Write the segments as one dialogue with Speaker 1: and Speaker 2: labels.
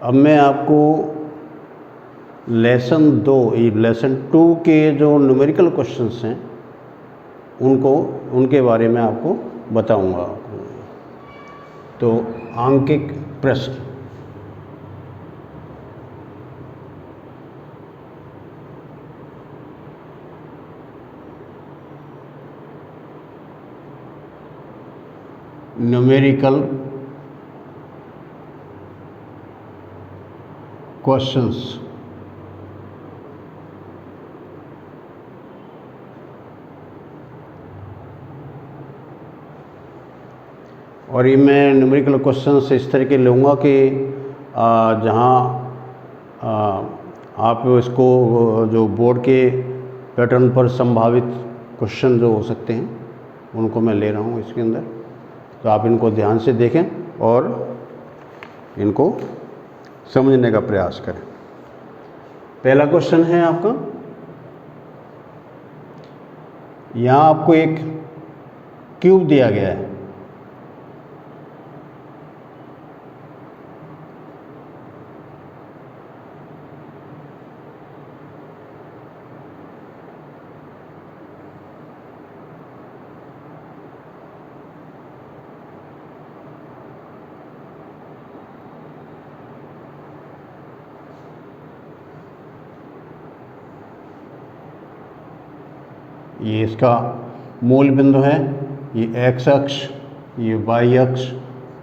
Speaker 1: अब मैं आपको लेसन 2 के जो न्यूमेरिकल क्वेश्चंस हैं उनके बारे में आपको बताऊंगा। तो आंकिक प्रश्न, न्यूमेरिकल क्वेश्चंस। और ये मैं न्यूमेरिकल क्वेश्चंस इस तरह के लूँगा कि जहाँ आप इसको जो बोर्ड के पैटर्न पर संभावित क्वेश्चन जो हो सकते हैं उनको मैं ले रहा हूँ इसके अंदर। तो आप इनको ध्यान से देखें और इनको समझने का प्रयास करें। पहला क्वेश्चन है आपका, यहाँ आपको एक क्यूब दिया गया है। ये इसका मूल बिंदु है, ये एक्स अक्ष, ये वाई अक्ष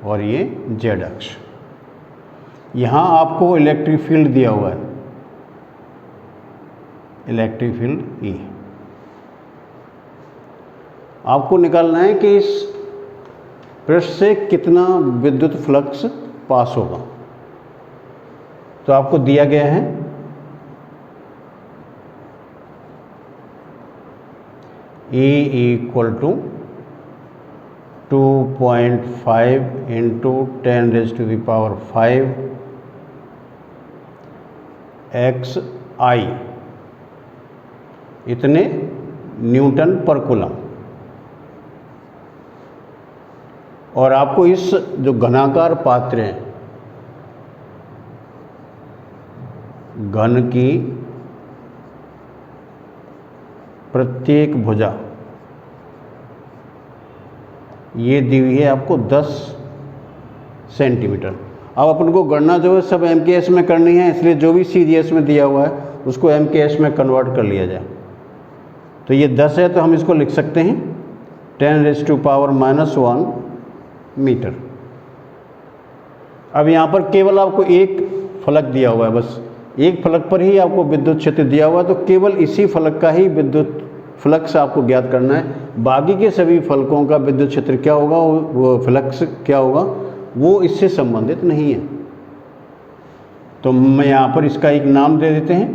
Speaker 1: और ये जेड अक्ष। यहाँ आपको इलेक्ट्रिक फील्ड दिया हुआ है, इलेक्ट्रिक फील्ड ई। आपको निकालना है कि इस पृष्ठ से कितना विद्युत फ्लक्स पास होगा। तो आपको दिया गया है E = 2.5 × 10⁵ XI, इतने न्यूटन पर कूलम। और आपको इस जो घनाकार पात्र है, घन की प्रत्येक भुजा, ये दी हुई है आपको 10 सेंटीमीटर। अब अपन को गणना जो है सब MKS में करनी है, इसलिए जो भी CGS में दिया हुआ है उसको MKS में कन्वर्ट कर लिया जाए। तो ये 10 है तो हम इसको लिख सकते हैं 10⁻⁻1 मीटर। अब यहाँ पर केवल आपको एक फलक दिया हुआ है, बस एक फलक पर ही आपको विद्युत क्षेत्र दिया हुआ है, तो केवल इसी फलक का ही विद्युत फ्लक्स आपको ज्ञात करना है। बाकी के सभी फलकों का विद्युत क्षेत्र क्या होगा, वो फ्लक्स क्या होगा, वो इससे संबंधित नहीं है। तो मैं यहाँ पर इसका एक नाम दे देते हैं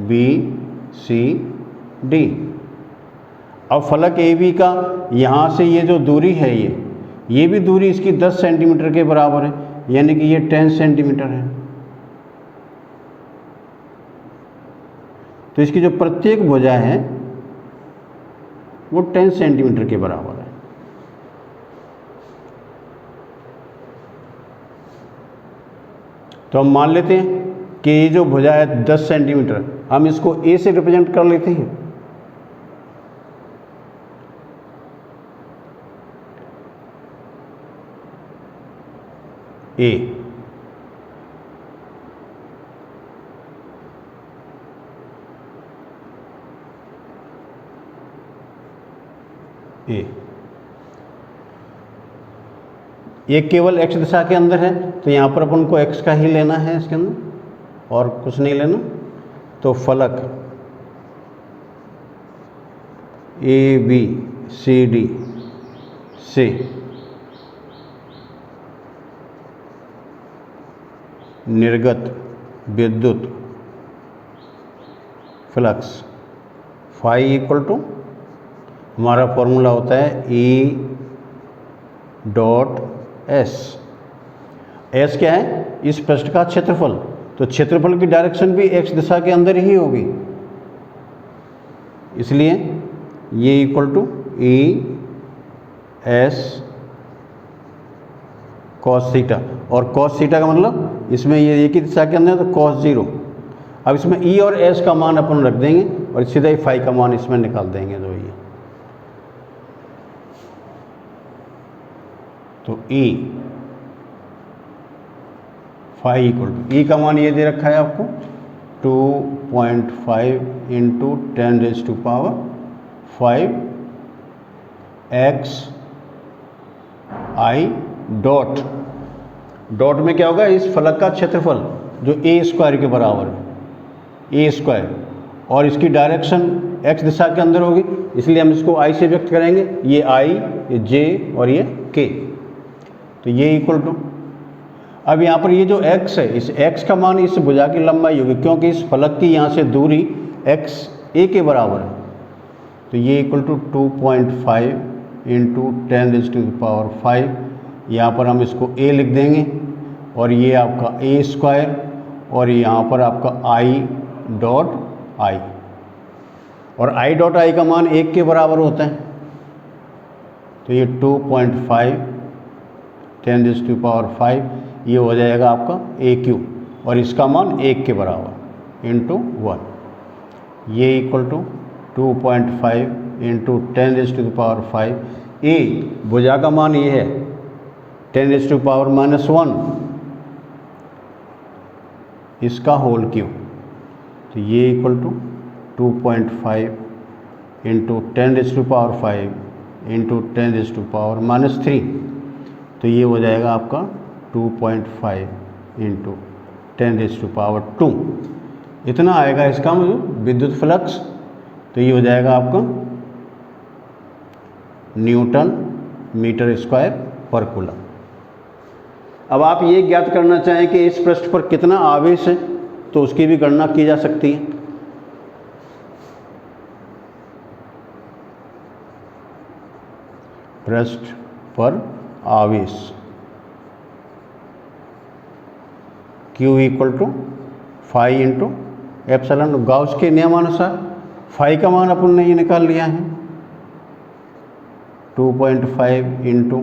Speaker 1: ABCD। अब फलक AB का यहाँ से ये जो दूरी है, ये भी दूरी इसकी 10 सेंटीमीटर के बराबर है, यानी कि ये 10 सेंटीमीटर है। तो इसकी जो प्रत्येक भुजा है वो 10 सेंटीमीटर के बराबर है। तो हम मान लेते हैं कि ये जो भुजा है 10 सेंटीमीटर, हम इसको A से रिप्रेजेंट कर लेते हैं। A ये केवल x दिशा के अंदर है, तो यहाँ पर अपन को x का ही लेना है इसके अंदर, और कुछ नहीं लेना। तो फलक ABCD से निर्गत विद्युत फ्लक्स फाई = हमारा फॉर्मूला होता है E.S। S क्या है, इस पृष्ठ का क्षेत्रफल। तो क्षेत्रफल की डायरेक्शन भी x दिशा के अंदर ही होगी, इसलिए ये = E.S कॉस थीटा, और कॉस थीटा का मतलब इसमें ये एक ही दिशा के अंदर है तो कॉस 0। अब इसमें ई और एस का मान अपन रख देंगे और सीधा ही फाई का मान इसमें निकाल देंगे। तो ई फाई इक्वल टू, ई का मान ये दे रखा है आपको 2.5 into 10⁵ x i dot, dot में क्या होगा, इस फलक का क्षेत्रफल जो a स्क्वायर के बराबर है, a स्क्वायर, और इसकी डायरेक्शन x दिशा के अंदर होगी, इसलिए हम इसको i से व्यक्त करेंगे, ये i, ये j और ये k। तो ये इक्वल टू, अब यहाँ पर ये जो x है, इस x का मान इस भुजा की लंबाई होगी, क्योंकि इस फलक की यहाँ से दूरी x a के बराबर है। तो ये इक्वल टू 2.5 इंटू 10⁵, यहाँ पर हम इसको a लिख देंगे, और ये आपका a स्क्वायर, और यहाँ पर आपका i डॉट i, और i डॉट i का मान 1 के बराबर होता है। तो ये 2.5 10⁵, ये हो जाएगा आपका AQ, और इसका मान 1 के बराबर इंटू 1, ये इक्वल टू 2.5 इंटू 10⁵। ए भुजा का मान ये है 10⁻⁻1, इसका होल क्यूब। तो ये इक्वल टू 2.5 इंटू 10⁵ इंटू 10⁻⁻3, तो ये हो जाएगा आपका 2.5 इंटू 10⁻²। इतना आएगा इसका विद्युत फ्लक्स। तो ये हो जाएगा आपका न्यूटन मीटर स्क्वायर पर कूलम। अब आप ये ज्ञात करना चाहें कि इस पृष्ठ पर कितना आवेश है, तो उसकी भी गणना की जा सकती है। पृष्ठ पर आवेश Q equal to phi into epsilon. Gauss के नियमानुसार फाई का मान अपन ने ये निकाल लिया है 2.5 इंटू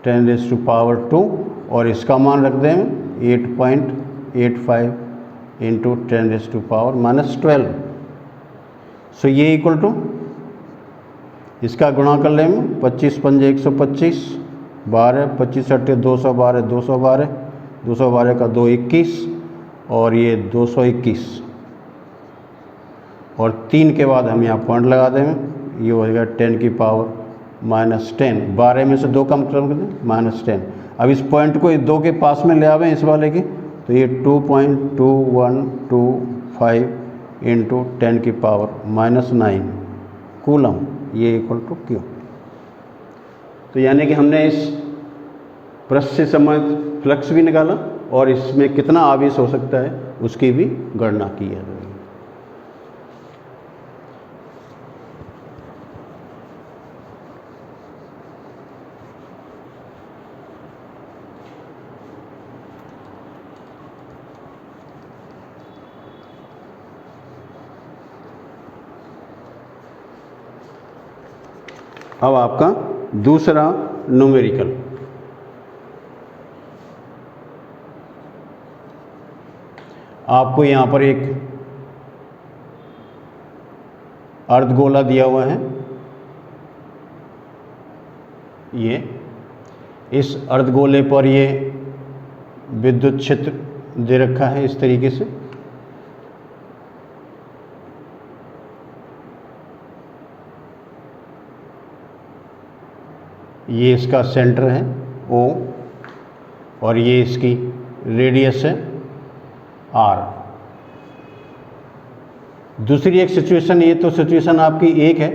Speaker 1: 10⁻², और इसका मान रख दें 8.85 इंटू 10⁻⁻12। सो ये इक्वल टू, इसका गुणा कर लें 25 पंजे 125, 12 25 अट्ठे 212, 212, 212 का 2 21, और ये 221, और 3 के बाद हम यहाँ पॉइंट लगा देंगे, ये हो जाएगा 10⁻⁻10। 12 में से 2 कम कर दें -10। अब इस पॉइंट को 2 के पास में ले आवें इस वाले के, तो ये 2.2125 इंटू 10⁻⁻9 कूलम, ये इक्वल टू Q। तो यानी कि हमने इस पृष्ठ से संबंधित फ्लक्स भी निकाला और इसमें कितना आवेश हो सकता है उसकी भी गणना की है। अब आपका दूसरा न्यूमेरिकल, आपको यहाँ पर एक अर्धगोला दिया हुआ है। ये इस अर्धगोले पर ये विद्युत क्षेत्र दे रखा है इस तरीके से। ये इसका सेंटर है O, और ये इसकी रेडियस है R। दूसरी एक सिचुएशन, ये तो सिचुएशन आपकी एक है,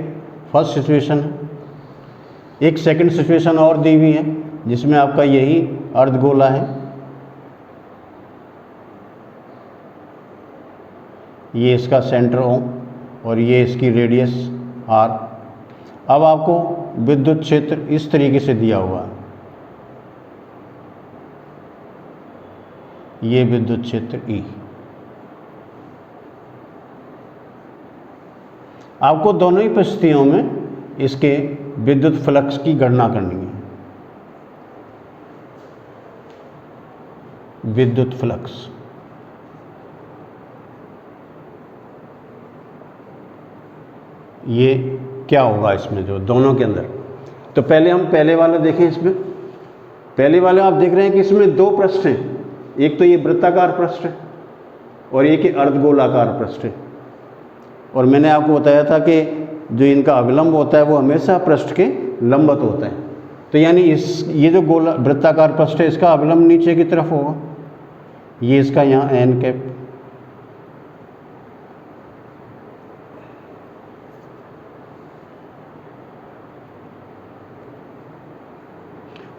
Speaker 1: फर्स्ट सिचुएशन है। एक सेकंड सिचुएशन और दी हुई है जिसमें आपका यही अर्धगोला है, ये इसका सेंटर O और ये इसकी रेडियस R। अब आपको विद्युत क्षेत्र इस तरीके से दिया हुआ है, ये विद्युत क्षेत्र E। आपको दोनों ही परिस्थितियों में इसके विद्युत फ्लक्स की गणना करनी है। विद्युत फ्लक्स। ये क्या होगा इसमें जो दोनों के अंदर। तो पहले हम पहले वाला देखें। इसमें पहले वाले आप देख रहे हैं कि इसमें दो पृष्ठ हैं, एक तो ये वृत्ताकार पृष्ठ है और एक ही अर्धगोलाकार पृष्ठ है। और मैंने आपको बताया था कि जो इनका अविलंब होता है वो हमेशा पृष्ठ के लंबवत होता है। तो यानी ये जो गोला वृत्ताकार पृष्ठ है इसका अविलंब नीचे की तरफ होगा, ये इसका यहाँ एन कैप।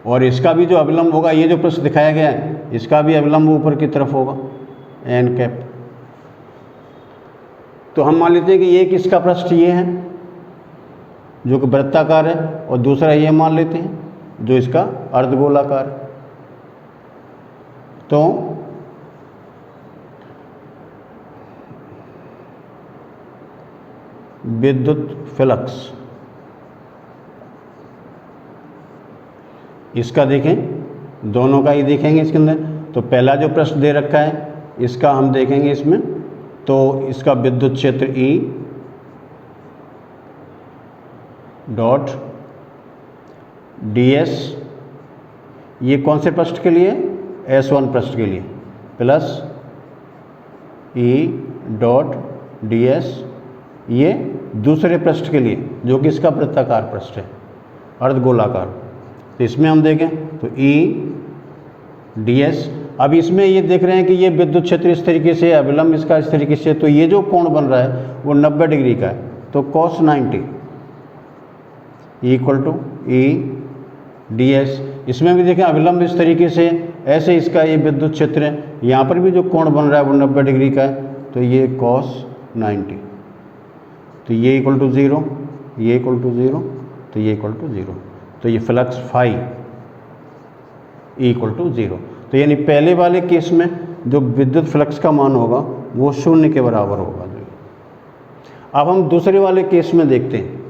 Speaker 1: और इसका भी जो अविलंब होगा, ये जो पृष्ठ दिखाया गया है इसका भी अविलंब ऊपर की तरफ होगा, एन कैप। तो हम मान लेते हैं कि एक इसका पृष्ठ ये है जो कि वृत्ताकार है और दूसरा ये मान लेते हैं जो इसका अर्धगोलाकार है। तो विद्युत फ्लक्स इसका देखें, दोनों का ही देखेंगे इसके अंदर। तो पहला जो पृष्ठ दे रखा है इसका हम देखेंगे इसमें, तो इसका विद्युत क्षेत्र E डॉट ds, ये कौन से पृष्ठ के लिए, S1 पृष्ठ के लिए, प्लस E डॉट ds ये दूसरे पृष्ठ के लिए जो कि इसका वृत्ताकार पृष्ठ है, अर्धगोलाकार। तो इसमें हम देखें तो E ds। अब इसमें ये देख रहे हैं कि ये विद्युत क्षेत्र इस तरीके से, अविलंब इसका इस तरीके से, तो ये जो कोण बन रहा है वो 90 डिग्री का है। तो cos 90 equal to E ds। इसमें भी देखें अविलंब इस तरीके से, ऐसे इसका ये विद्युत क्षेत्र है, यहाँ पर भी जो कोण बन रहा है वो 90 डिग्री का है, तो ये cos 90। तो ये इक्वल टू 0, ये इक्वल टू 0, तो ये इक्वल टू 0। तो ये फ्लक्स फाई इक्वल टू 0। तो यानी पहले वाले केस में जो विद्युत फ्लक्स का मान होगा वो 0 के बराबर होगा। अब हम दूसरे वाले केस में देखते हैं।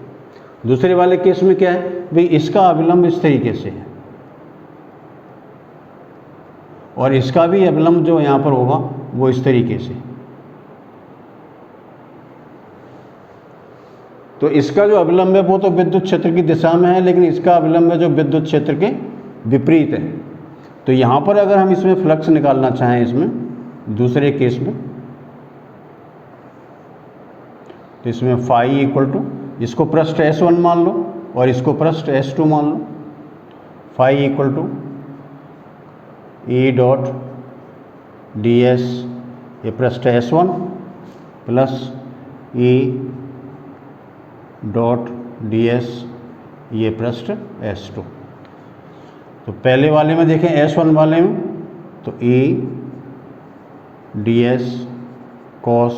Speaker 1: दूसरे वाले केस में क्या है भाई, इसका अविलंब इस तरीके से है और इसका भी अविलंब जो यहाँ पर होगा वो इस तरीके से। तो इसका जो अविलंब है वो तो विद्युत क्षेत्र की दिशा में है, लेकिन इसका अविलंब है जो विद्युत क्षेत्र के विपरीत है। तो यहाँ पर अगर हम इसमें फ्लक्स निकालना चाहें, इसमें दूसरे केस में, तो इसमें फाई इक्वल टू, इसको पृष्ठ S1 मान लो और इसको पृष्ठ S2 मान लो। Phi equal to E dot ds, ये पृष्ठ S1 plus E dot ds, ये पृष्ठ S2। तो पहले वाले में देखें S1 वाले में तो E ds cos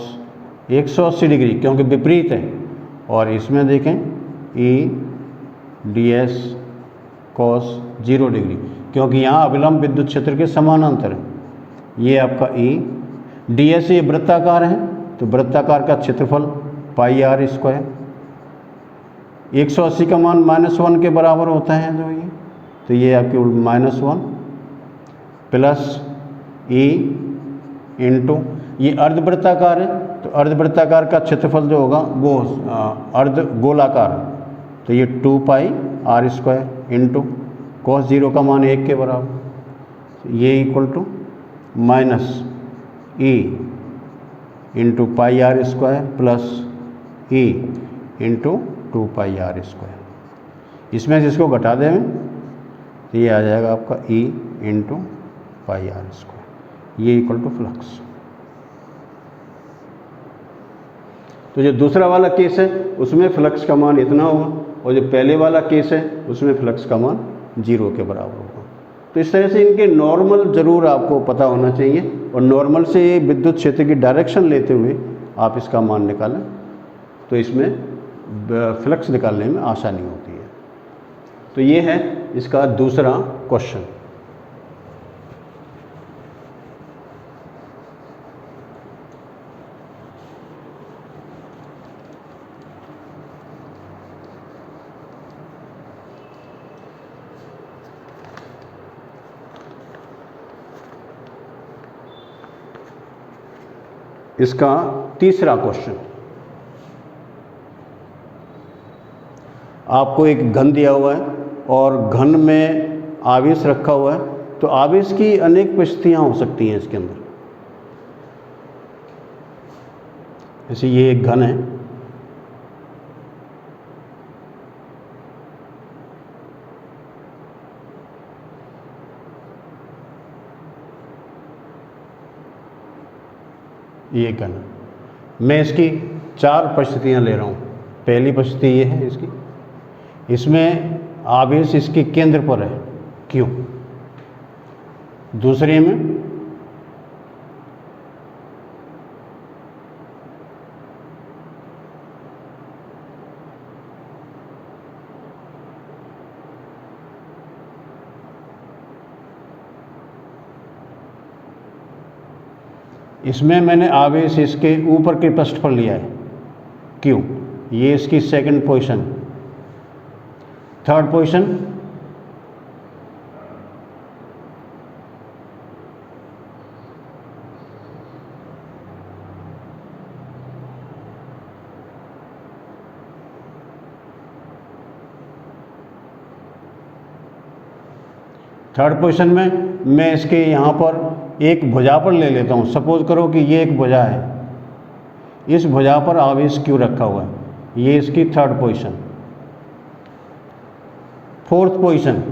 Speaker 1: 180 डिग्री क्योंकि विपरीत है, और इसमें देखें E ds cos 0 डिग्री क्योंकि यहाँ अविलंब विद्युत क्षेत्र के समानांतर है। ये आपका E ds ये वृत्ताकार है, तो वृत्ताकार का क्षेत्रफल पाई r स्क्वायर, 180 का मान -1 के बराबर होता है जो ये, तो ये आपकी -1 प्लस E इंटू, ये अर्धवृत्ताकार है तो अर्धवृत्ताकार का क्षेत्रफल जो होगा वो अर्धगोलाकार, तो ये 2 pi r square into cos 0 का मान 1 के बराबर, ये equal to minus E into pi r square plus E into 2 pi r square. इसमें से इसको घटा दें तो ये आ जाएगा आपका E into pi r square, ये इक्वल टू फ्लक्स। तो जो दूसरा वाला केस है उसमें फ्लक्स का मान इतना होगा और जो पहले वाला केस है उसमें फ्लक्स का मान 0 के बराबर होगा। तो इस तरह से इनके नॉर्मल ज़रूर आपको पता होना चाहिए और नॉर्मल से विद्युत क्षेत्र की डायरेक्शन लेते हुए आप इसका मान निकालें तो इसमें फ्लक्स निकालने में आसानी होती है। तो ये है इसका दूसरा क्वेश्चन। इसका तीसरा क्वेश्चन, आपको एक घन दिया हुआ है और घन में आवेश रखा हुआ है, तो आवेश की अनेक परिस्थितियाँ हो सकती हैं इसके अंदर। जैसे ये एक घन है, ये घन है, मैं इसकी 4 परिस्थितियाँ ले रहा हूँ। पहली परिस्थिति ये है इसकी, इसमें आवेश इसके केंद्र पर है, क्यों। दूसरे में इसमें मैंने आवेश इसके ऊपर के पृष्ठ पर लिया है, क्यों। ये इसकी सेकंड पोजीशन। थर्ड पोजीशन, में मैं इसके यहाँ पर एक भुजा पर ले लेता हूँ। सपोज करो कि ये एक भुजा है, इस भुजा पर आवेश क्यों रखा हुआ है, ये इसकी थर्ड पोजीशन। फोर्थ पोजीशन,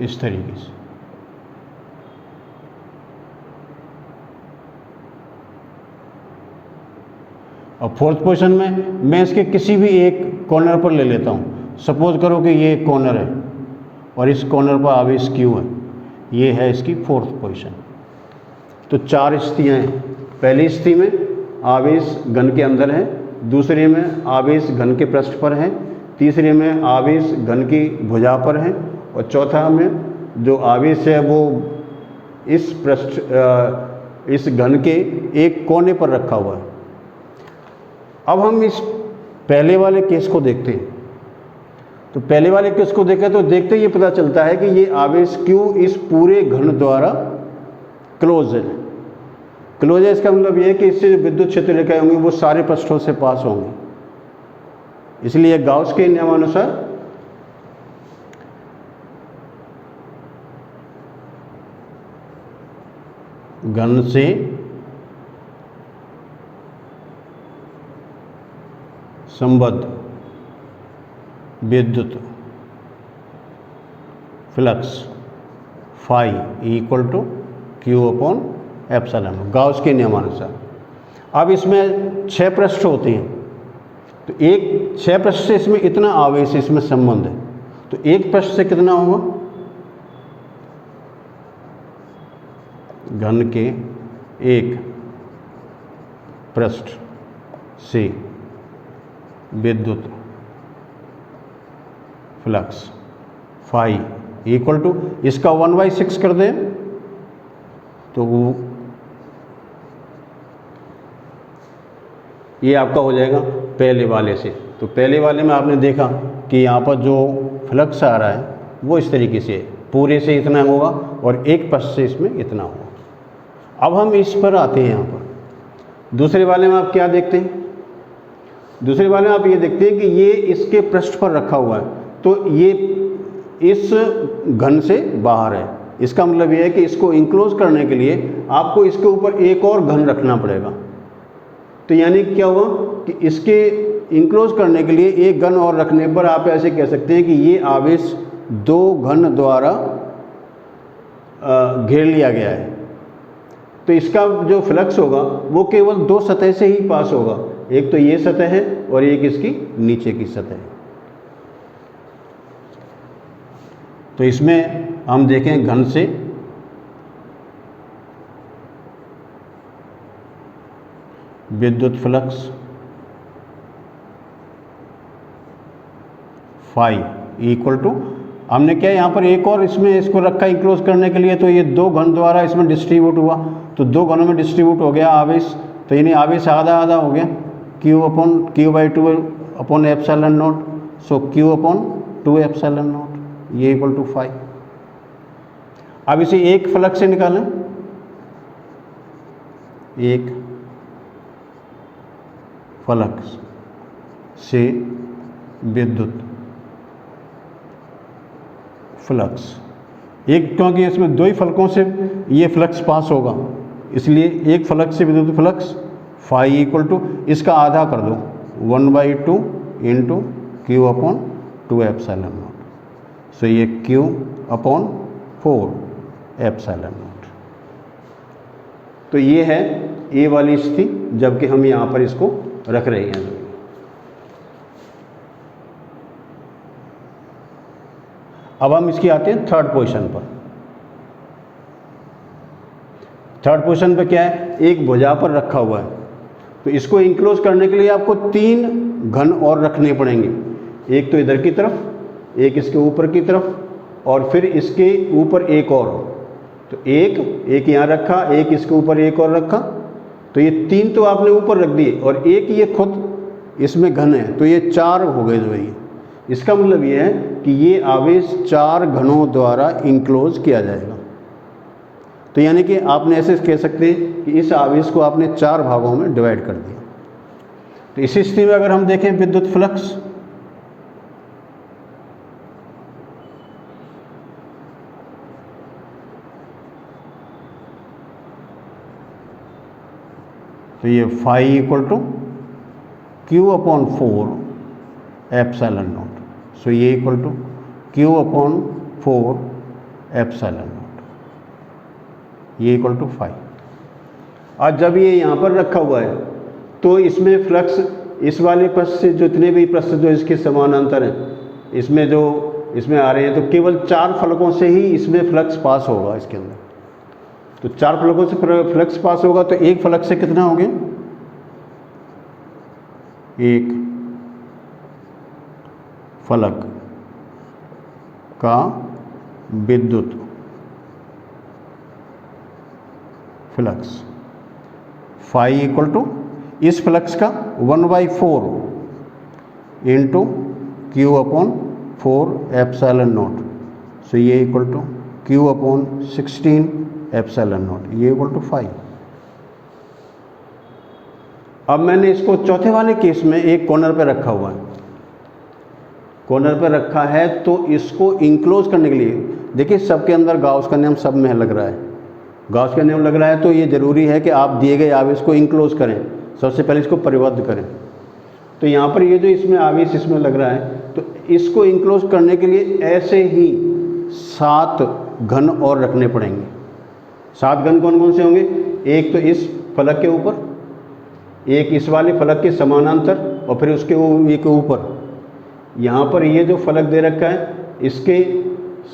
Speaker 1: इस तरीके से। और फोर्थ पोजीशन में मैं इसके किसी भी एक कॉर्नर पर ले लेता हूँ। सपोज करो कि ये एक कॉर्नर है और इस कॉर्नर पर आवेश क्यू है, ये है इसकी फोर्थ पोजीशन। तो 4 स्थितियाँ हैं। पहली स्थिति में आवेश घन के अंदर है, दूसरे में आवेश घन के पृष्ठ पर है, तीसरे में आवेश घन की भुजा पर है, और चौथा में जो आवेश है वो इस घन के एक कोने पर रखा हुआ है। अब हम इस पहले वाले केस को देखते हैं। तो पहले वाले केस को देखें तो देखते ही ये पता चलता है कि ये आवेश क्यू इस पूरे घन द्वारा क्लोज है। क्लोज है इसका मतलब ये है कि इससे जो विद्युत क्षेत्र रेखाएं होंगी वो सारे पृष्ठों से पास होंगी। इसलिए गाउस के नियमानुसार घन से संबद्ध विद्युत flux phi equal to Q upon epsilon, Gauss के नियमानुसार। अब इसमें 6 पृष्ठ होते हैं, तो 6 पृष्ठ से इसमें इतना आवेश इसमें संबंध है, तो एक पृष्ठ से कितना होगा, घन के एक पृष्ठ से विद्युत फ्लक्स फाई इक्वल टू, इसका 1/6 कर दें तो वो ये आपका हो जाएगा पहले वाले से। तो पहले वाले में आपने देखा कि यहाँ पर जो फ्लक्स आ रहा है वो इस तरीके से पूरे से इतना होगा और एक पृष्ठ से इसमें इतना होगा। अब हम इस पर आते हैं। यहाँ पर दूसरे वाले में आप क्या देखते हैं, दूसरे वाले में आप ये देखते हैं कि ये इसके पृष्ठ पर रखा हुआ है, तो ये इस घन से बाहर है। इसका मतलब ये है कि इसको इंक्लोज करने के लिए आपको इसके ऊपर एक और घन रखना पड़ेगा। तो यानी क्या हुआ कि इसके इंक्लोज करने के लिए एक घन और रखने पर आप ऐसे कह सकते हैं कि ये आवेश 2 घन द्वारा घेर लिया गया है। तो इसका जो फ्लक्स होगा वो केवल 2 सतह से ही पास होगा, एक तो ये सतह है और एक इसकी नीचे की सतह है। तो इसमें हम देखें घन से विद्युत फ्लक्स फाई इक्वल टू, हमने क्या यहाँ पर एक और इसमें इसको रखा इंक्लोज करने के लिए, तो ये 2 घन द्वारा इसमें डिस्ट्रीब्यूट हुआ, तो 2 घनों में डिस्ट्रीब्यूट हो गया आवेश, तो यानी आवेश आधा आधा हो गया, Q/2 एप्सिलॉन नॉट, सो Q/2 एप्सिलॉन नॉट, ये इक्वल टू 5। अब इसे एक फ्लक्स से निकालें, एक फ्लक्स से विद्युत फ्लक्स, एक, क्योंकि इसमें दो ही फलकों से ये फ्लक्स पास होगा, इसलिए एक फ्लक्स से विद्युत फ्लक्स फाई इक्वल टू, इसका आधा कर दो 1/2 into Q/2 epsilon naught, so ये Q/4 एप्सिलॉन नॉट। तो ये है ए वाली स्थिति, जबकि हम यहाँ पर इसको रख रहे हैं। अब हम इसकी आते हैं थर्ड पोजीशन पर। थर्ड पोजीशन पे क्या है, एक भुजा पर रखा हुआ है, तो इसको इंक्लोज करने के लिए आपको 3 घन और रखने पड़ेंगे, एक तो इधर की तरफ, एक इसके ऊपर की तरफ, और फिर इसके ऊपर एक और। तो एक यहाँ रखा, एक इसके ऊपर एक और रखा, तो ये 3 तो आपने ऊपर रख दिए, और एक ये खुद इसमें घन है, तो ये 4 हो गए जो ये। इसका मतलब ये है कि ये आवेश 4 घनों द्वारा इंक्लोज किया जाएगा। तो यानी कि आपने ऐसे कह सकते हैं कि इस आवेश को आपने 4 भागों में डिवाइड कर दिया। तो इस स्थिति में अगर हम देखें विद्युत फ्लक्स, तो ये phi equal to Q/4 epsilon naught, so ये equal to Q/4 epsilon naught, ये इक्वल टू 5। आज जब ये यहाँ पर रखा हुआ है, तो इसमें फ्लक्स इस वाले पृष्ठ से जितने भी पृष्ठ जो इसके समानांतर हैं, इसमें आ रहे हैं, तो केवल 4 फलकों से ही इसमें फ्लक्स पास होगा इसके अंदर। तो 4 फलकों से फ्लक्स पास होगा, तो एक फलक से कितना हो गया, एक फलक का विद्युत फ्लक्स फाई इक्वल टू इस फ्लक्स का 1/4 into Q/4 epsilon naught, so ये equal to Q/16 epsilon naught, ये इक्वल टू 5। अब मैंने इसको चौथे वाले केस में एक कॉर्नर पे रखा हुआ है, कॉर्नर पे रखा है, तो इसको इंक्लोज करने के लिए देखिए सबके अंदर गाउस का नियम सब में लग रहा है, गाउस का नियम लग रहा है, तो ये ज़रूरी है कि आप दिए गए आवेश को इंक्लोज करें, सबसे पहले इसको परिबद्ध करें। तो यहाँ पर ये जो इसमें आवेश इसमें लग रहा है, तो इसको इंक्लोज करने के लिए ऐसे ही 7 घन और रखने पड़ेंगे। 7 घन कौन कौन से होंगे, एक तो इस फलक के ऊपर, एक इस वाले फलक के समानांतर, और फिर उसके एक ऊपर। यहाँ पर ये जो फलक दे रखा है इसके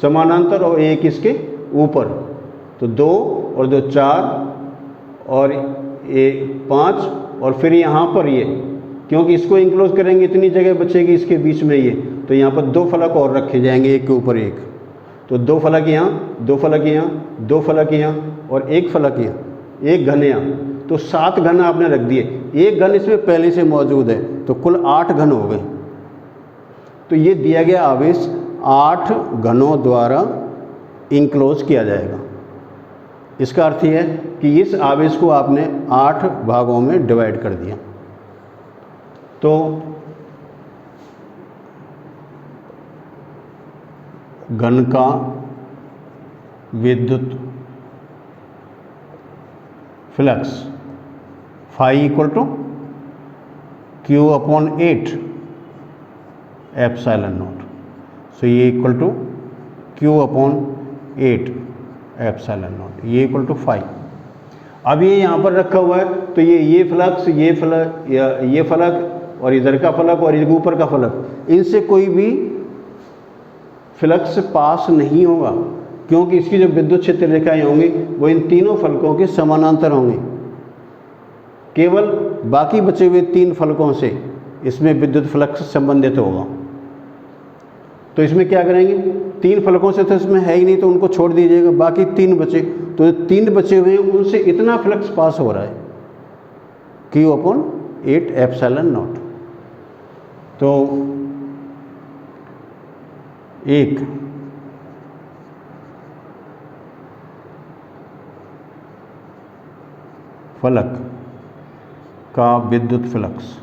Speaker 1: समानांतर और एक इसके ऊपर, तो 2 और 2 4 और 5, और फिर यहाँ पर ये, क्योंकि इसको इंक्लोज करेंगे इतनी जगह बचेगी इसके बीच में ये, तो यहाँ पर 2 फलक और रखे जाएंगे एक के ऊपर एक, तो 2 फलक यहाँ, 2 फलक यहाँ, 2 फलक यहाँ और 1 फलक यहाँ, 1 घन यहाँ, तो 7 घन आपने रख दिए। 1 घन इसमें पहले से मौजूद है, तो कुल 8 घन हो गए। तो ये दिया गया आवेश 8 घनों द्वारा इंक्लोज किया जाएगा। इसका अर्थ यह है कि इस आवेश को आपने 8 भागों में डिवाइड कर दिया। तो घन का विद्युत flux phi equal to Q/8 epsilon naught, so ये equal to Q/8 epsilon naught, ये इक्वल टू 5। अब ये यहाँ पर रखा हुआ है, तो ये फ्लक्स, ये फलक और इधर का फलक और इधर ऊपर का फलक, इनसे कोई भी फ्लक्स पास नहीं होगा, क्योंकि इसकी जो विद्युत क्षेत्र रेखाएं होंगी वो इन तीनों फलकों के समानांतर होंगी। केवल बाकी बचे हुए 3 फलकों से इसमें विद्युत फ्लक्स संबंधित होगा। तो इसमें क्या करेंगे, 3 फलकों से तो इसमें है ही नहीं, तो उनको छोड़ दीजिएगा, बाकी 3 बचे, तो 3 बचे हुए हैं उनसे इतना फ्लक्स पास हो रहा है, Q अपॉन 8 एप्सिलॉन नॉट। तो एक फलक का विद्युत फ्लक्स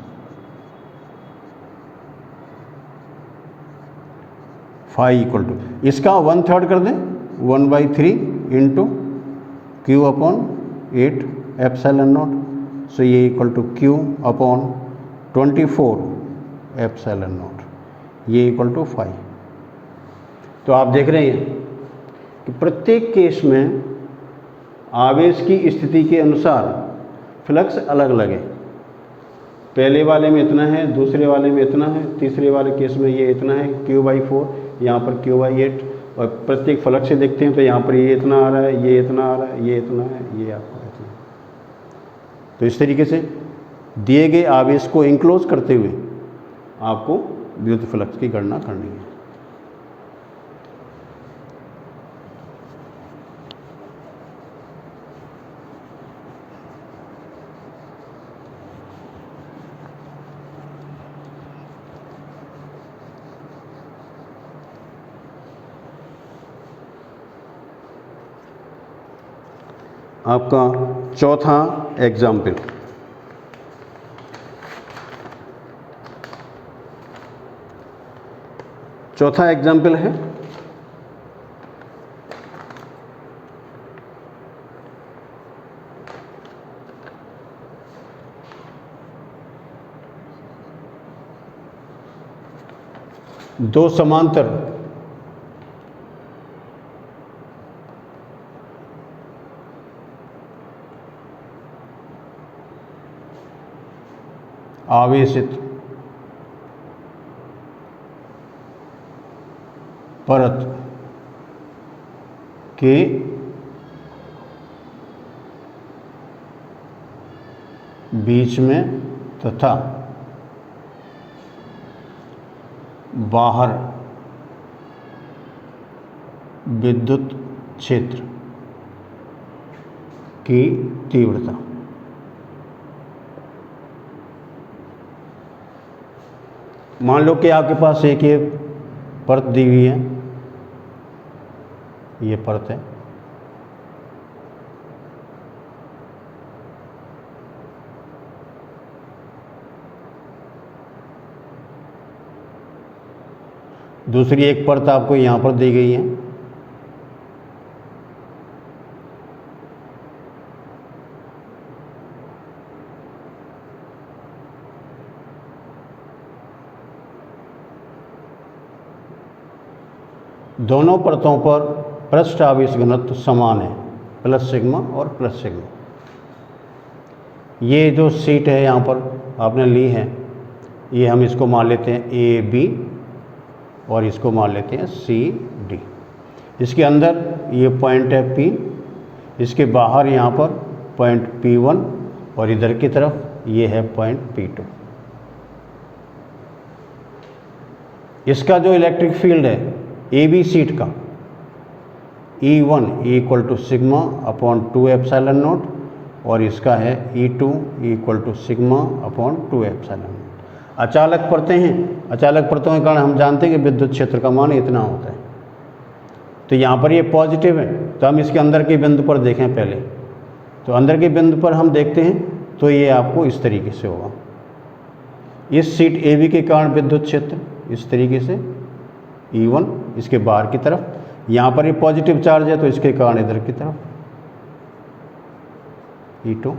Speaker 1: फाई इक्वल टू, इसका 1/3 कर दें, 1/3 into Q upon 8 epsilon naught. So ये equal to Q upon 24 epsilon naught, ये इक्वल टू 5। तो आप देख रहे हैं कि प्रत्येक केस में आवेश की स्थिति के अनुसार फ्लक्स अलग अलग है। पहले वाले में इतना है, दूसरे वाले में इतना है, तीसरे वाले केस में ये इतना है, Q/4, यहाँ पर Q/8, और प्रत्येक फ्लक्स से देखते हैं तो यहाँ पर ये इतना आ रहा है, ये इतना आ रहा है, ये इतना है, ये आपका इतना। तो इस तरीके से दिए गए आवेश को इंक्लोज करते हुए आपको विद्युत फ्लक्स की गणना करनी है। आपका चौथा एग्जाम्पल, चौथा एग्जाम्पल है दो समांतर आवेशित परत के बीच में तथा बाहर विद्युत क्षेत्र की तीव्रता। मान लो कि आपके पास एक ये परत दी हुई है, ये परत है, दूसरी एक परत आपको यहाँ पर दी गई है, दोनों परतों पर पृष्ठ आवेश घनत्व समान है, प्लस सिग्मा और प्लस सिग्मा। ये जो शीट है यहाँ पर आपने ली है, ये हम इसको मान लेते हैं AB और इसको मान लेते हैं CD। इसके अंदर ये पॉइंट है P, इसके बाहर यहाँ पर पॉइंट P1 और इधर की तरफ ये है पॉइंट P2। इसका जो इलेक्ट्रिक फील्ड है AB शीट का, E1 equal to sigma upon 2 epsilon naught, और इसका है E2 equal to sigma upon 2 epsilon naught. अचालक परतें हैं, अचालक परतों के कारण हम जानते हैं कि विद्युत क्षेत्र का मान इतना होता है। तो यहाँ पर ये पॉजिटिव है, तो हम इसके अंदर के बिंदु पर देखें पहले। तो अंदर के बिंदु पर हम देखते हैं तो ये आपको इस तरीके से होगा। इस शीट AB के कारण विद्युत क्षेत्र इस तरीके से E1, इसके बाहर की तरफ, यहाँ पर ये पॉजिटिव चार्ज है तो इसके कारण इधर की तरफ E2।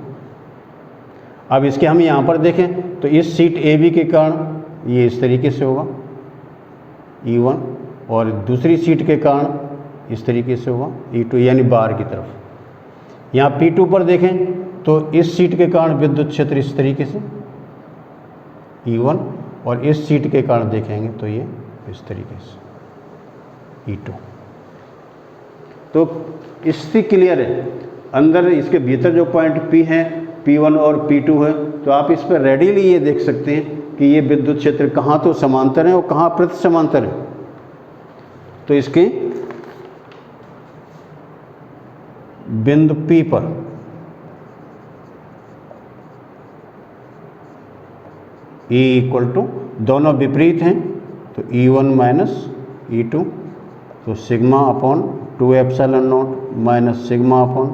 Speaker 1: अब इसके हम यहाँ पर देखें तो इस शीट AB के कारण ये इस तरीके से होगा E1, और दूसरी शीट के कारण इस तरीके से होगा E2, यानी बाहर की तरफ। यहाँ P2 पर देखें तो इस शीट के कारण विद्युत क्षेत्र इस तरीके से E1, और इस शीट के कारण देखेंगे तो ये इस तरीके से E2। तो स्थिति क्लियर है। अंदर इसके भीतर जो पॉइंट P है, P1 और P2 है, तो आप इस पर रेडीली ये देख सकते हैं कि ये विद्युत क्षेत्र कहाँ तो समांतर है और कहाँ प्रति समांतर है। तो इसके बिंदु P पर E इक्वल टू, दोनों विपरीत हैं तो E1 माइनस E2, तो sigma upon 2 epsilon naught minus sigma upon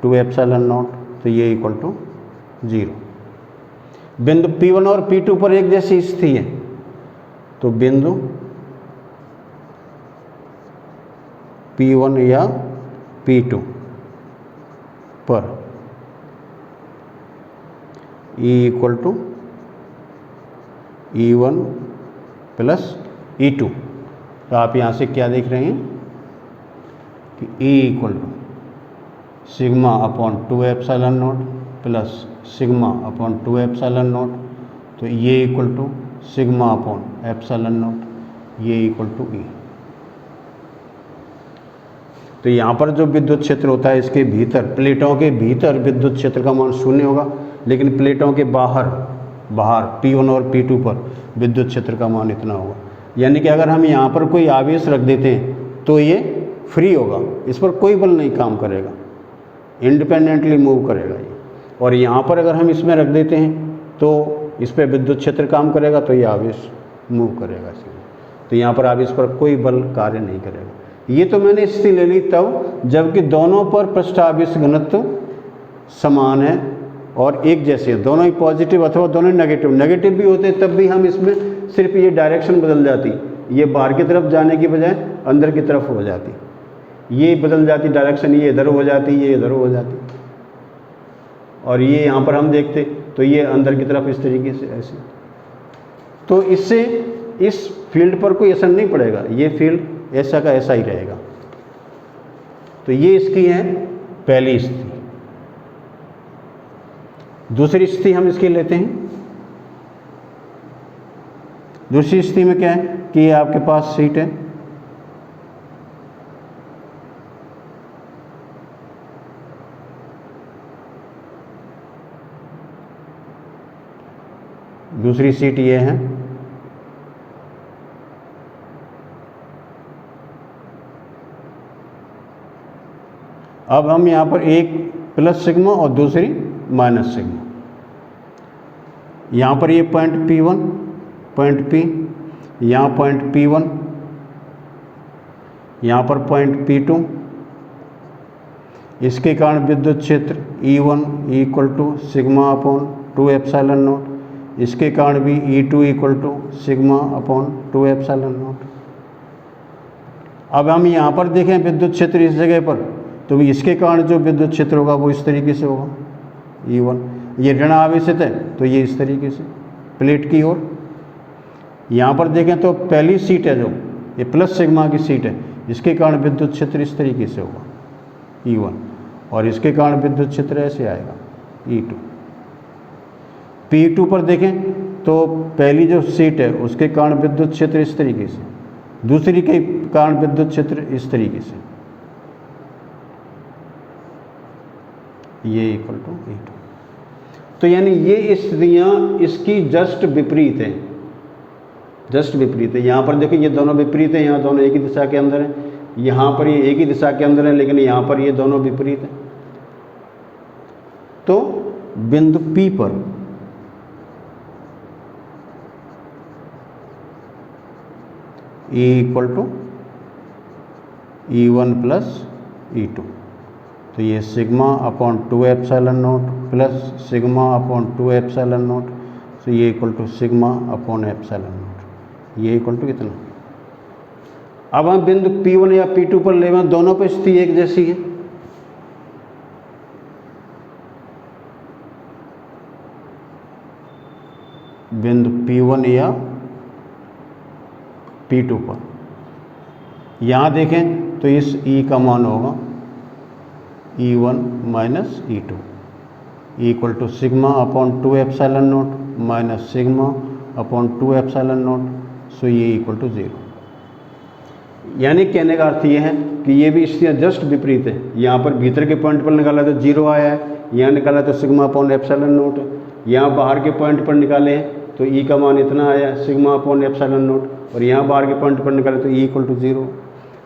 Speaker 1: 2 epsilon naught, तो ये इक्वल टू 0। बिंदु P1 और P2 पर एक जैसी स्थिति है, तो बिंदु P1 या P2 पर E equal to E1 plus E2, तो आप यहाँ से क्या देख रहे हैं कि E equal to sigma upon 2 epsilon naught plus sigma upon 2 epsilon naught, तो ये equal to sigma upon epsilon naught, ये इक्वल टू E। तो यहाँ पर जो विद्युत क्षेत्र होता है इसके भीतर, प्लेटों के भीतर विद्युत क्षेत्र का मान 0 होगा, लेकिन प्लेटों के बाहर P1 और P2 पर विद्युत क्षेत्र का मान इतना होगा। यानी कि अगर हम यहाँ पर कोई आवेश रख देते हैं तो ये फ्री होगा, इस पर कोई बल नहीं काम करेगा, इंडिपेंडेंटली मूव करेगा ये। और यहाँ पर अगर हम इसमें रख देते हैं तो इस पर विद्युत क्षेत्र काम करेगा, तो ये आवेश मूव करेगा इसमें, तो यहाँ पर आवेश पर कोई बल कार्य नहीं करेगा। ये तो मैंने स्थिति ले ली तब जबकि दोनों पर पृष्ठ आवेश घनत्व समान है और एक जैसे हैं, दोनों ही पॉजिटिव अथवा दोनों ही नेगेटिव भी होते, तब भी हम इसमें सिर्फ ये डायरेक्शन बदल जाती, ये बाहर की तरफ जाने की बजाय अंदर की तरफ हो जाती, ये बदल जाती डायरेक्शन, ये इधर हो जाती, ये इधर हो जाती, और ये यहाँ पर हम देखते तो ये अंदर की तरफ इस तरीके से ऐसे। तो इससे इस फील्ड पर कोई असर नहीं पड़ेगा, ये फील्ड ऐसा का ऐसा ही रहेगा। तो ये इसकी है पहली स्थिति। दूसरी स्थिति हम इसकी लेते हैं। दूसरी स्थिति में क्या है कि ये आपके पास सीट है, दूसरी सीट ये है, अब हम यहाँ पर एक प्लस सिग्मा और दूसरी माइनस सिग्मा, यहाँ पर ये पॉइंट P1 पॉइंट P, यहाँ पॉइंट P1, यहाँ पर पॉइंट P2, इसके कारण विद्युत क्षेत्र E1 equal to sigma upon 2 epsilon naught, इसके कारण भी E2 equal to sigma upon 2 epsilon naught. अब हम यहाँ पर देखें विद्युत क्षेत्र इस जगह पर, तो इसके कारण जो विद्युत क्षेत्र होगा वो इस तरीके से होगा, E1, ये ऋण आवेशित है तो ये इस तरीके से प्लेट की ओर। यहाँ पर देखें तो पहली सीट है जो ये प्लस सिग्मा की सीट है, इसके कारण विद्युत क्षेत्र इस तरीके से होगा E1, और इसके कारण विद्युत क्षेत्र ऐसे आएगा E2। P2 पर देखें तो पहली जो सीट है उसके कारण विद्युत क्षेत्र इस तरीके से, दूसरी के कारण विद्युत क्षेत्र इस तरीके से, ये इक्वल टू E2। तो यानी ये स्थितियाँ इसकी जस्ट विपरीत हैं, जस्ट विपरीत है। यहाँ पर देखिए ये दोनों विपरीत हैं, यहाँ दोनों एक ही दिशा के अंदर हैं, यहाँ पर ये एक ही दिशा के अंदर है, लेकिन यहाँ पर ये दोनों विपरीत हैं। तो बिंदु P पर E equal to E1 plus E2, तो ये sigma upon 2 epsilon naught plus sigma upon 2 epsilon naught, तो ये equal to sigma upon epsilon naught, ये इक्वल टू कितना। अब हम बिंदु P1 या P2 पर लें, दोनों पर स्थिति एक जैसी है, बिंदु P1 या P2 पर यहाँ देखें तो इस E का मान होगा E1 minus E2 equal to sigma upon 2 epsilon naught minus sigma upon 2 epsilon naught, so ये इक्वल टू 0। यानी कहने का अर्थ ये है कि ये भी स्थितियाँ जस्ट विपरीत है। यहाँ पर भीतर के पॉइंट पर निकाला तो 0 आया है, यहाँ निकाला तो सिग्मा अपॉन एप्सिलॉन नॉट, यहाँ बाहर के पॉइंट पर निकाले हैं तो E का मान इतना आया सिग्मा अपॉन एप्सिलॉन नॉट, और यहाँ बाहर के पॉइंट पर निकाले तो E इक्वल टू 0।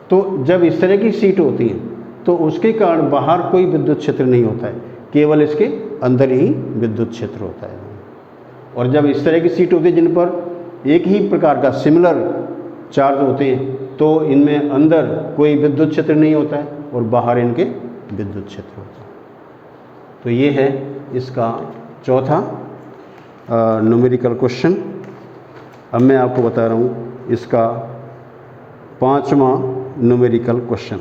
Speaker 1: तो जब इस तरह की सीट होती है तो उसके कारण बाहर कोई विद्युत क्षेत्र नहीं होता है, केवल इसके अंदर ही विद्युत क्षेत्र होता है। और जब इस तरह की सीट होती है जिन पर एक ही प्रकार का सिमिलर चार्ज होते हैं तो इनमें अंदर कोई विद्युत क्षेत्र नहीं होता है और बाहर इनके विद्युत क्षेत्र होता है। तो ये है इसका चौथा न्यूमेरिकल क्वेश्चन। अब मैं आपको बता रहा हूँ इसका पांचवा न्यूमेरिकल क्वेश्चन।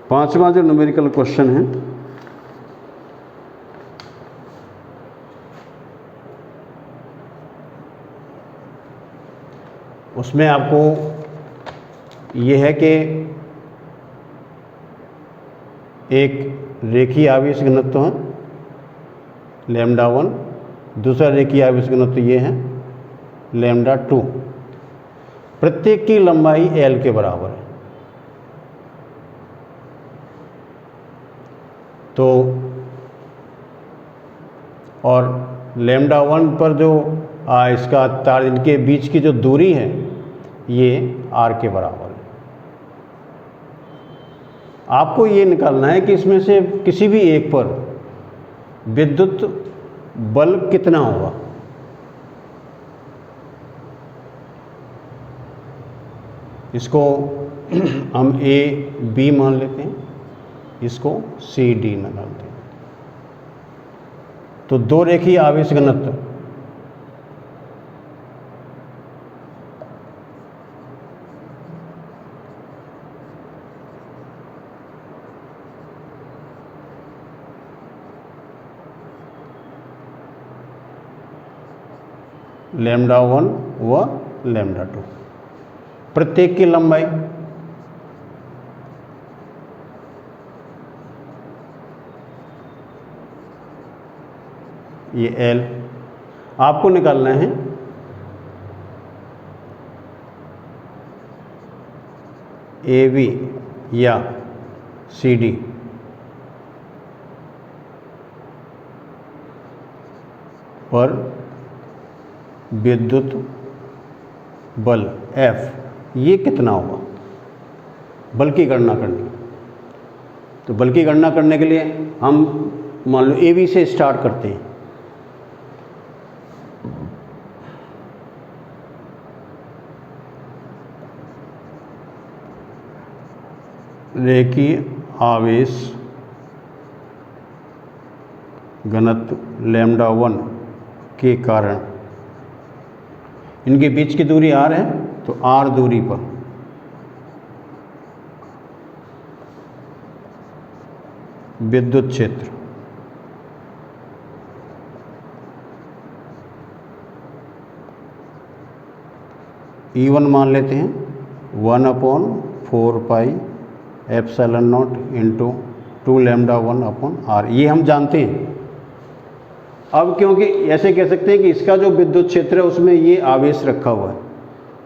Speaker 1: पांचवा जो न्यूमेरिकल क्वेश्चन है उसमें आपको ये है कि एक रेखीय आवेश घनत्व है λ1, दूसरा रेखीय आवेश घनत्व ये है λ2। प्रत्येक की लंबाई l के बराबर है। तो और λ1 पर जो इसका तार इनके बीच की जो दूरी है ये r के बराबर है। आपको ये निकालना है कि इसमें से किसी भी एक पर विद्युत बल कितना होगा। इसको हम A B मान लेते हैं, इसको C D निकालते हैं। तो दो रेखीय आवेश घनत्व λ1 व λ2, प्रत्येक की लंबाई ये L। आपको निकालना है AB या CD पर विद्युत बल F ये कितना होगा। बल की गणना करनी है। तो बल की गणना करने के लिए हम मान लो AB से स्टार्ट करते हैं। रेखीय आवेश घनत्व λ1 के कारण इनके बीच की दूरी r है, तो r दूरी पर विद्युत क्षेत्र E1 मान लेते हैं 1/4 pi epsilon naught into 2 λ1/r, ये हम जानते हैं। अब क्योंकि ऐसे कह सकते हैं कि इसका जो विद्युत क्षेत्र है उसमें ये आवेश रखा हुआ है,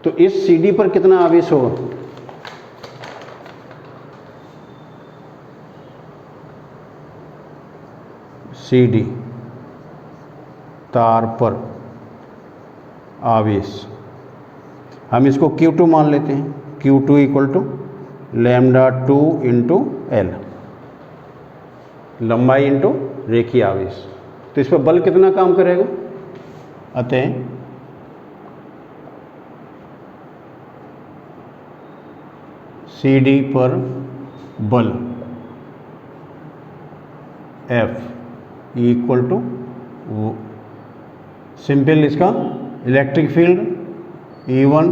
Speaker 1: तो इस CD पर कितना आवेश होगा। CD तार पर आवेश हम इसको Q2 मान लेते हैं। Q2 equal to λ2 into L, लंबाई इंटू रेखीय आवेश। तो इस पर बल कितना काम करेगा। अतः CD पर बल F इक्वल टू सिंपल इसका इलेक्ट्रिक फील्ड E1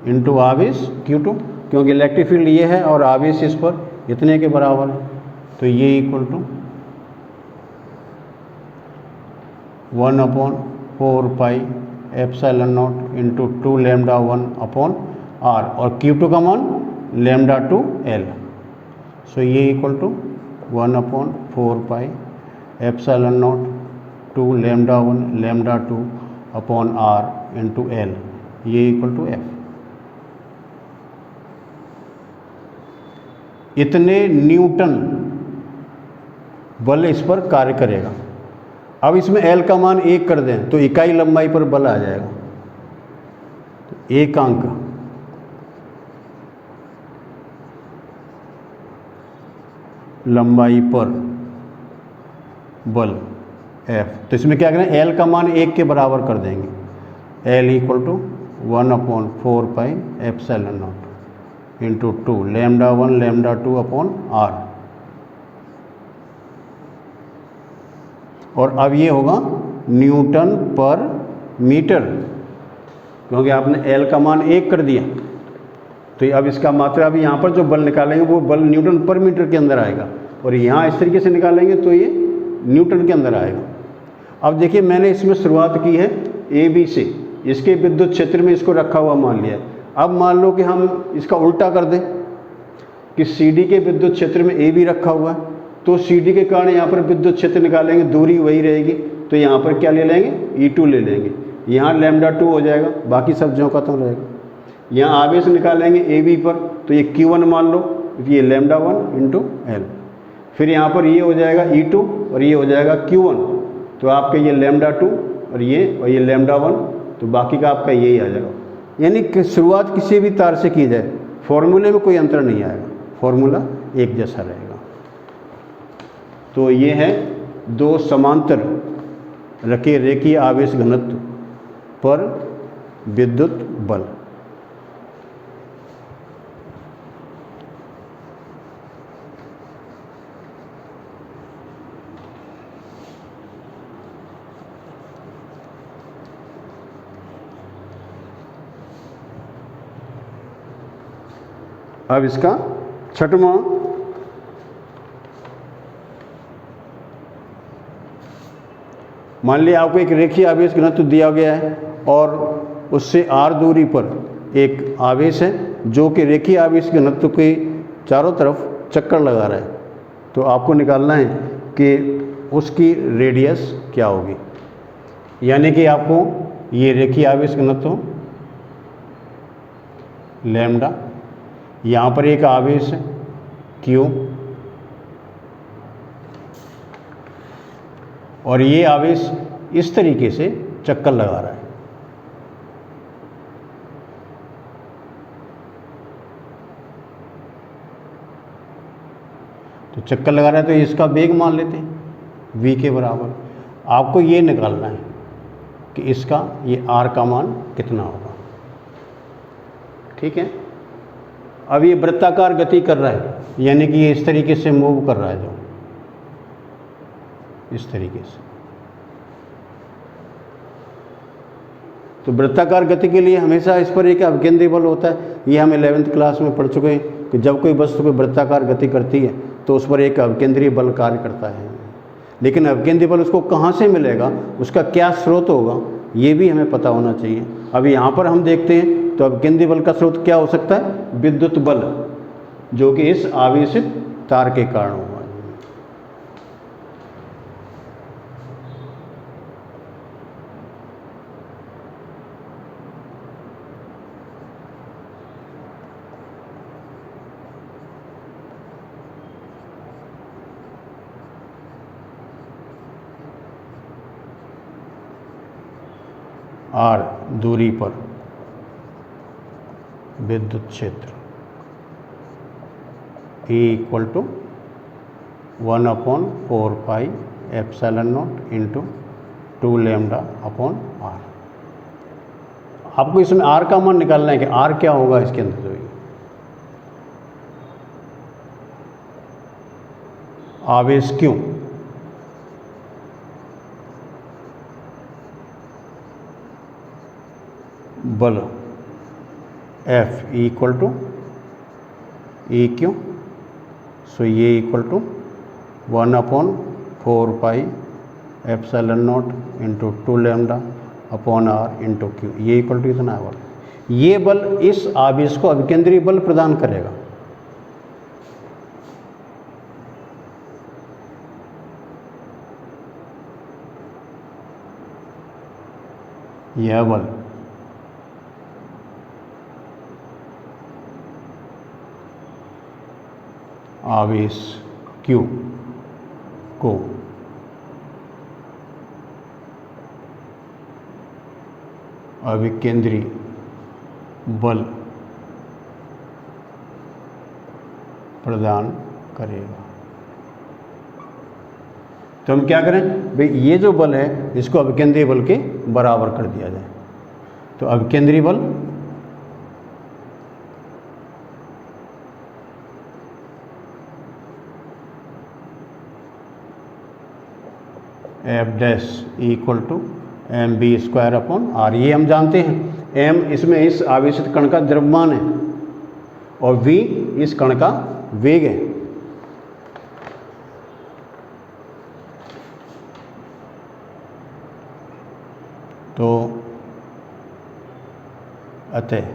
Speaker 1: इंटू आवेश Q2, क्योंकि इलेक्ट्रिक फील्ड ये है और आवेश इस पर इतने के बराबर है, तो ये equal to 1/4 pi epsilon naught into 2 λ1/r और Q2 का मान λ2 L। सो ये equal to 1/4 pi epsilon naught 2 λ1 λ2/r into L, ये इक्वल टू F। इतने न्यूटन बल इस पर कार्य करेगा। अब इसमें L का मान 1 कर दें तो इकाई लंबाई पर बल आ जाएगा। तो एक अंक लंबाई पर बल F, तो इसमें क्या करें, L का मान 1 के बराबर कर देंगे। L equal to 1/4πε0 into 2 λ1 λ2 upon r। और अब ये होगा न्यूटन पर मीटर, क्योंकि आपने L का मान 1 कर दिया। तो अब इसका मात्रा, अभी यहाँ पर जो बल निकालेंगे वो बल न्यूटन पर मीटर के अंदर आएगा, और यहाँ इस तरीके से निकालेंगे तो ये न्यूटन के अंदर आएगा। अब देखिए, मैंने इसमें शुरुआत की है AB से, इसके विद्युत क्षेत्र में इसको रखा हुआ मान लिया। अब मान लो कि हम इसका उल्टा कर दें कि CD के विद्युत क्षेत्र में AB रखा हुआ है, तो CD के कारण यहाँ पर विद्युत क्षेत्र निकालेंगे, दूरी वही रहेगी, तो यहाँ पर क्या ले लेंगे, E2 ले लेंगे। यहाँ λ2 हो जाएगा, बाकी सब जो खत्म रहेगा। यहाँ आवेश निकालेंगे AB पर, तो ये Q1 मान लो, ये λ1 इंटू L। फिर यहाँ पर ये हो जाएगा E2 और ये हो जाएगा Q1, तो आपका ये λ2 और ये λ1, तो बाकी का आपका यही आ जाएगा। यानी कि शुरुआत किसी भी तार से की जाए, फॉर्मूले में कोई अंतर नहीं आएगा, फॉर्मूला एक जैसा रहेगा। तो ये है दो समांतर रखे रेखीय आवेश घनत्व पर विद्युत बल। अब इसका छठवां, मान लिया आपको एक रेखीय आवेश घनत्व दिया गया है और उससे r दूरी पर एक आवेश है जो कि रेखीय आवेश घनत्व के चारों तरफ चक्कर लगा रहा है। तो आपको निकालना है कि उसकी रेडियस क्या होगी। यानी कि आपको ये रेखीय आवेश घनत्व लैम्डा, यहाँ पर एक आवेश है Q, और ये आवेश इस तरीके से चक्कर लगा रहा है। तो चक्कर लगा रहा है, तो इसका वेग मान लेते हैं v के बराबर। आपको ये निकालना है कि इसका ये r का मान कितना होगा। ठीक है। अब ये वृत्ताकार गति कर रहा है, यानी कि ये इस तरीके से मूव कर रहा है, जो इस तरीके से। तो वृत्ताकार गति के लिए हमेशा इस पर एक अवकेंद्री बल होता है। ये हम 11th क्लास में पढ़ चुके हैं कि जब कोई वस्तु को वृत्ताकार गति करती है तो उस पर एक अवकेंद्रीय बल कार्य करता है। लेकिन अवकेंद्रीय बल उसको कहाँ से मिलेगा, उसका क्या स्रोत होगा, ये भी हमें पता होना चाहिए। अभी यहाँ पर हम देखते हैं तो अवकेंद्रीय बल का स्रोत क्या हो सकता है, विद्युत बल, जो कि इस आवेशित तार के कारण होगा। r दूरी पर विद्युत क्षेत्र E equal to 1/4πε0 into 2 lambda upon r। आपको इसमें r का मान निकालना है कि r क्या होगा इसके अंदर। जो आवेश क्यों, बल F equal to E Q, so ये equal to 1/4πε0 into 2 lambda upon r into Q. ये इक्वल टू इतना बल। ये बल इस आवेश को अभिकेंद्रीय बल प्रदान करेगा। यह बल आवेश Q को अभिकेंद्री बल प्रदान करेगा। तो हम क्या करें भाई, ये जो बल है इसको अभिकेंद्रीय बल के बराबर कर दिया जाए। तो अभिकेंद्रीय बल F dash equal to M B square upon R. ये हम जानते हैं, m इसमें इस आवेशित कण का द्रव्यमान है और v इस कण का वेग है। तो अतः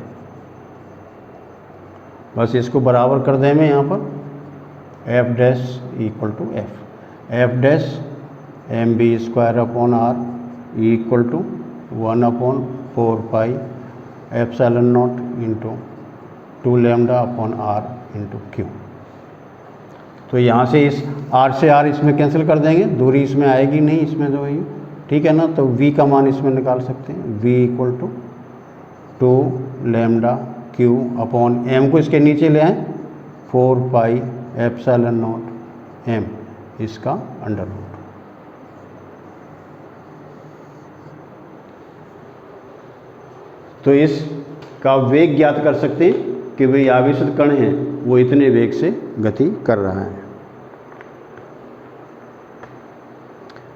Speaker 1: बस इसको बराबर कर दें मैं यहाँ पर, F dash equal to F dash M B square upon R equal to 1/4 pi epsilon naught into 2 lambda upon R into Q. तो यहाँ से इस r से r इसमें कैंसिल कर देंगे, दूरी इसमें आएगी नहीं, इसमें जो है ठीक है ना। तो v का मान इसमें निकाल सकते हैं, v equal to 2 lambda Q upon m को इसके नीचे ले आए 4 पाई एप्सिलॉन नॉट m इसका अंडर रूट। तो इसका वेग ज्ञात कर सकते हैं कि भाई आवेशित कण है वो इतने वेग से गति कर रहा है।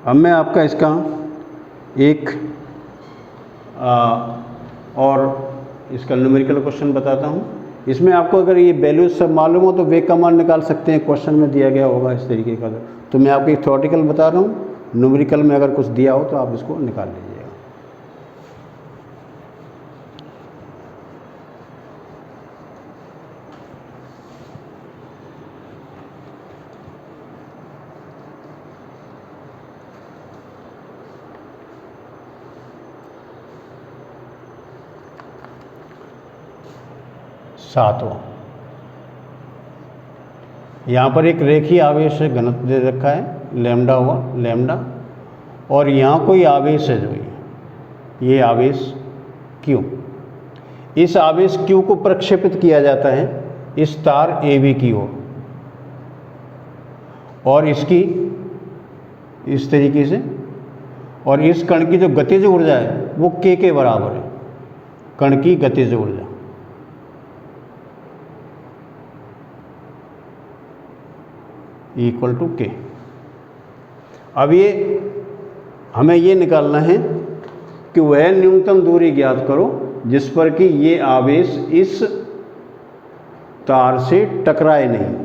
Speaker 1: अब मैं आपका इसका एक और इसका न्यूमेरिकल क्वेश्चन बताता हूँ। इसमें आपको अगर ये वैल्यूज सब मालूम हो तो वेग का मान निकाल सकते हैं, क्वेश्चन में दिया गया होगा इस तरीके का। तो मैं आपको एक थ्योरेटिकल बता रहा हूँ, न्यूमेरिकल में अगर कुछ दिया हो तो आप इसको निकाल लीजिएगा। सातवां, यहाँ पर एक रेखीय आवेश घनत्व दे रखा है लैम्डा हुआ लैम्डा, और यहाँ कोई आवेश है जो ये आवेश Q। इस आवेश Q को प्रक्षेपित किया जाता है इस तार AB की ओर, और इसकी इस तरीके से, और इस कण की जो गतिज ऊर्जा है वो K के बराबर है, कण की गतिज ऊर्जा। Equal to K। अब ये हमें ये निकालना है कि वह न्यूनतम दूरी ज्ञात करो जिस पर कि ये आवेश इस तार से टकराए नहीं।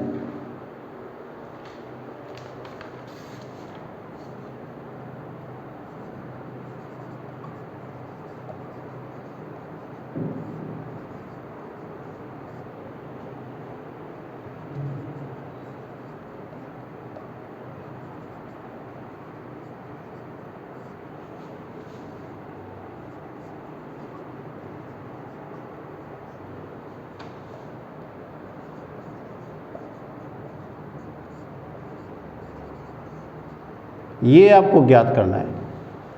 Speaker 1: ये आपको ज्ञात करना है,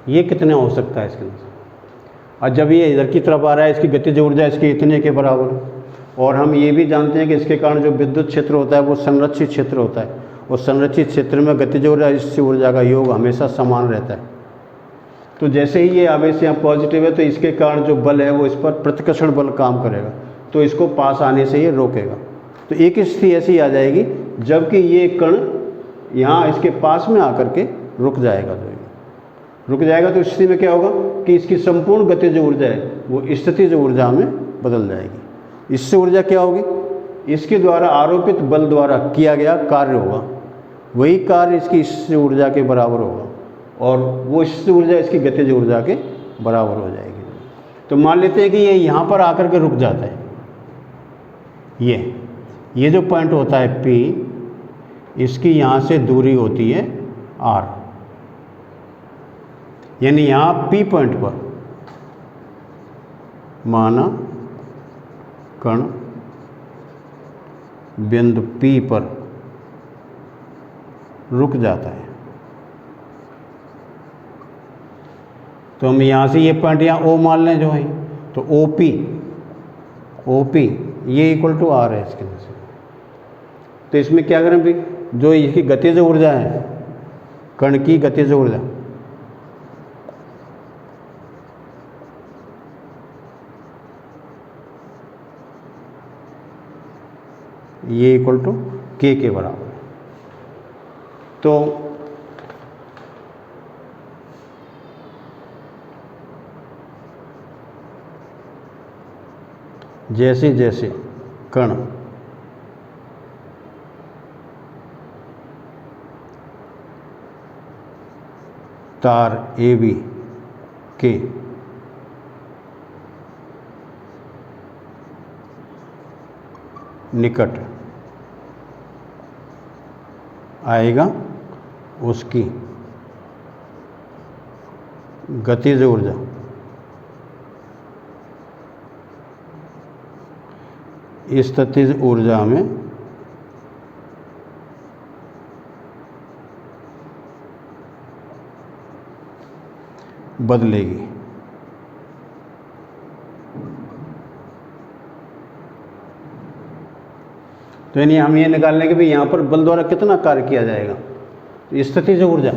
Speaker 1: ये कितने हो सकता है इसके अंदर। और जब ये इधर की तरफ आ रहा है, इसकी गतिज ऊर्जा इसके इतने के बराबर है। और हम ये भी जानते हैं कि इसके कारण जो विद्युत क्षेत्र होता है वो संरक्षित क्षेत्र होता है, और संरक्षित क्षेत्र में गतिज ऊर्जा इस ऊर्जा का योग हमेशा समान रहता है। तो जैसे ही ये आवेश यहाँ पॉजिटिव है तो इसके कारण जो बल है वो इस पर प्रतिकर्षण बल काम करेगा, तो इसको पास आने से ये रोकेगा। तो एक स्थिति ऐसी आ जाएगी जबकि ये कण यहाँ इसके पास में आकर के रुक जाएगा। जो रुक जाएगा तो स्थिति में क्या होगा कि इसकी संपूर्ण गतिज ऊर्जा है वो स्थितिज ऊर्जा में बदल जाएगी। इससे ऊर्जा क्या होगी, इसके द्वारा आरोपित बल द्वारा किया गया कार्य होगा, वही कार्य इसकी स्थितिज ऊर्जा के बराबर होगा, और वो स्थितिज ऊर्जा इसकी गतिज ऊर्जा के बराबर हो जाएगी। तो मान लेते हैं कि ये यहाँ पर आकर के रुक जाता है। ये जो पॉइंट होता है P, इसकी यहाँ से दूरी होती है R, यानी यहाँ P पॉइंट पर माना कण बिंदु P पर रुक जाता है। तो हम यहाँ से ये पॉइंट यहाँ ओ मान लें जो है, तो ओ पी ये इक्वल टू आर है इसके अंदर से। तो इसमें क्या करें भाई, जो इसकी गतिज ऊर्जा है, कण की गतिज ऊर्जा, ये इक्वल टू के बराबर है। तो जैसे जैसे कण तार AB के निकट आएगा, उसकी गतिज ऊर्जा स्थितिज ऊर्जा में बदलेगी। तो यानी हम ये निकालने के भी यहाँ पर बल द्वारा कितना कार्य किया जाएगा, तो स्थितिज ऊर्जा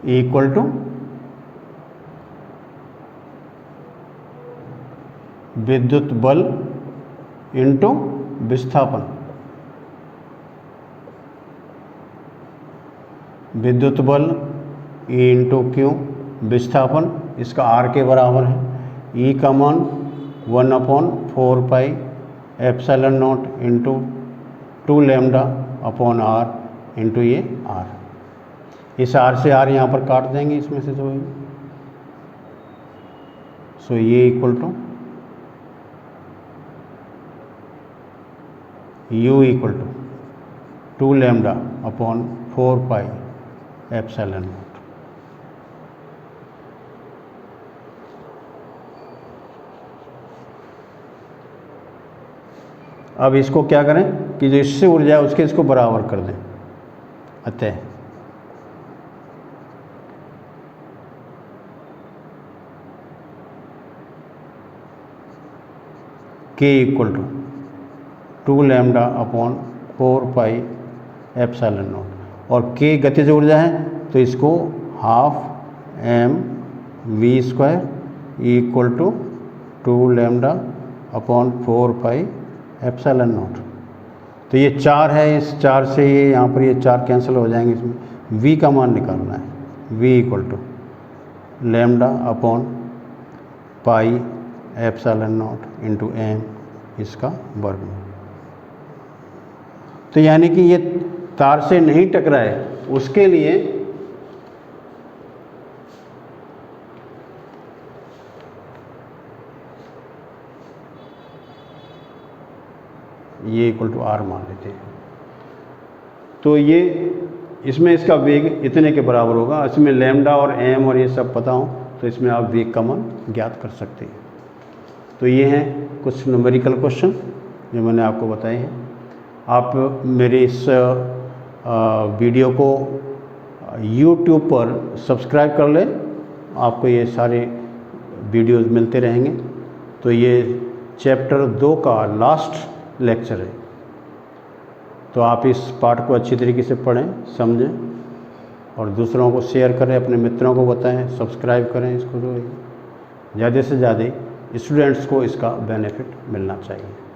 Speaker 1: इक्वल टू विद्युत बल इंटू विस्थापन। विद्युत बल E इंटू क्यू, विस्थापन इसका R के बराबर है। E का मान 1/4 epsilon naught into 2 lambda upon R into ये R। इस R से R यहाँ पर काट देंगे इसमें से जो है, सो ये equal to U equal to 2 lambda upon 4 epsilon naught. अब इसको क्या करें कि जो इससे ऊर्जा है उसके इसको बराबर कर दें। अतः K equal to 2 lambda upon 4 epsilon naught, और K गतिज ऊर्जा है तो इसको ½ mv² equal to 2 lambda upon 4 epsilon naught. तो ये 4 है, इस 4 से ये यहाँ पर ये 4 कैंसिल हो जाएंगे। इसमें V का मान निकालना है। V equal to lambda upon pi epsilon naught into m इसका वर्गमूल। तो यानी कि ये तार से नहीं टकराए उसके लिए ये इक्वल टू R मान लेते हैं। तो ये इसमें इसका वेग इतने के बराबर होगा। इसमें लैम्डा और m और ये सब पता हो तो इसमें आप वेग का मान ज्ञात कर सकते हैं। तो ये हैं कुछ न्यूमेरिकल क्वेश्चन जो मैंने आपको बताए हैं। आप मेरे इस वीडियो को YouTube पर सब्सक्राइब कर लें, आपको ये सारे वीडियोस मिलते रहेंगे। तो ये चैप्टर 2 का लास्ट लेक्चर है। तो आप इस पाठ को अच्छी तरीके से पढ़ें, समझें और दूसरों को शेयर करें, अपने मित्रों को बताएं, सब्सक्राइब करें इसको। ज़्यादा से ज़्यादा स्टूडेंट्स को इसका बेनिफिट मिलना चाहिए।